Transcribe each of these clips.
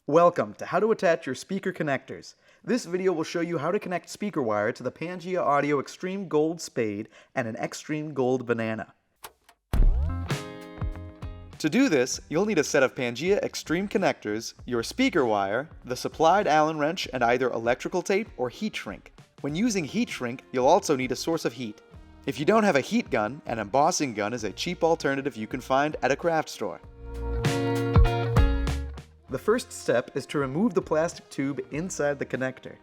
Welcome to How to Attach Your Speaker Connectors. This video will show you how to connect speaker wire to the Pangea Audio Xtreme Gold Spade and an Xtreme Gold Banana. To do this, you'll need a set of Pangea Xtreme connectors, your speaker wire, the supplied Allen wrench, and either electrical tape or heat shrink. When using heat shrink, you'll also need a source of heat. If you don't have a heat gun, an embossing gun is a cheap alternative you can find at a craft store. The first step is to remove the plastic tube inside the connector.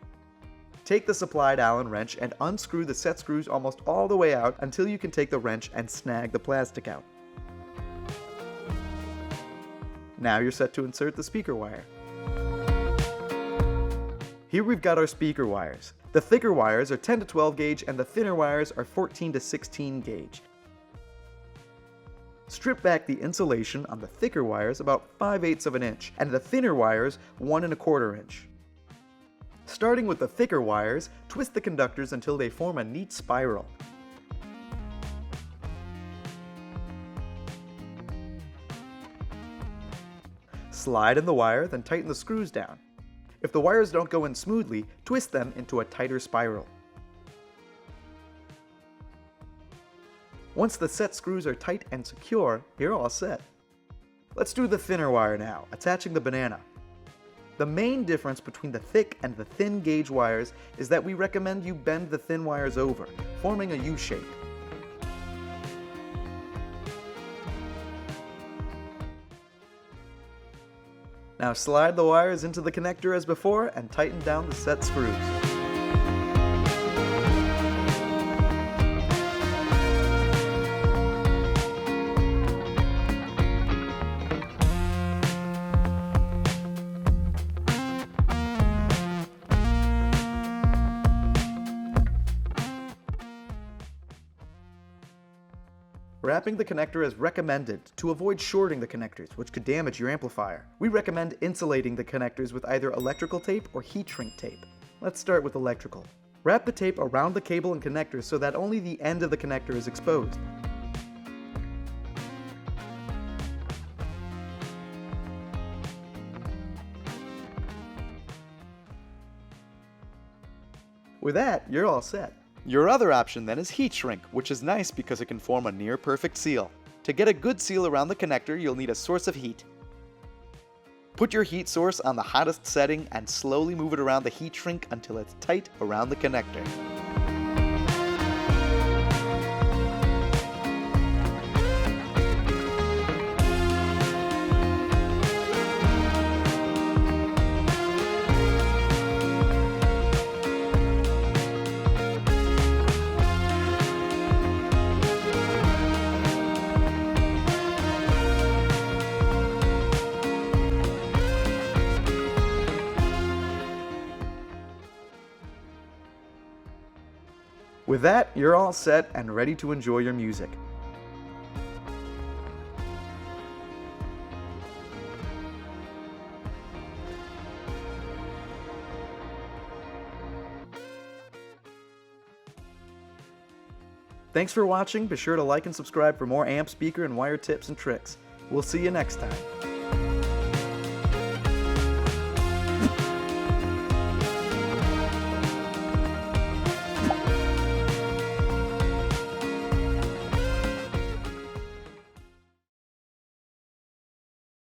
Take the supplied Allen wrench and unscrew the set screws almost all the way out until you can take the wrench and snag the plastic out. Now you're set to insert the speaker wire. Here we've got our speaker wires. The thicker wires are 10 to 12 gauge and the thinner wires are 14 to 16 gauge. Strip back the insulation on the thicker wires about 5/8 of an inch and the thinner wires 1 1/4 inch. Starting with the thicker wires, twist the conductors until they form a neat spiral. Slide in the wire, then tighten the screws down. If the wires don't go in smoothly, twist them into a tighter spiral. Once the set screws are tight and secure, you're all set. Let's do the thinner wire now, attaching the banana. The main difference between the thick and the thin gauge wires is that we recommend you bend the thin wires over, forming a U shape. Now slide the wires into the connector as before and tighten down the set screws. Wrapping the connector is recommended to avoid shorting the connectors, which could damage your amplifier. We recommend insulating the connectors with either electrical tape or heat shrink tape. Let's start with electrical. Wrap the tape around the cable and connectors so that only the end of the connector is exposed. With that, you're all set. Your other option then is heat shrink, which is nice because it can form a near perfect seal. To get a good seal around the connector, you'll need a source of heat. Put your heat source on the hottest setting and slowly move it around the heat shrink until it's tight around the connector. With that, you're all set and ready to enjoy your music. Thanks for watching. Be sure to like and subscribe for more amp, speaker, and wire tips and tricks. We'll see you next time.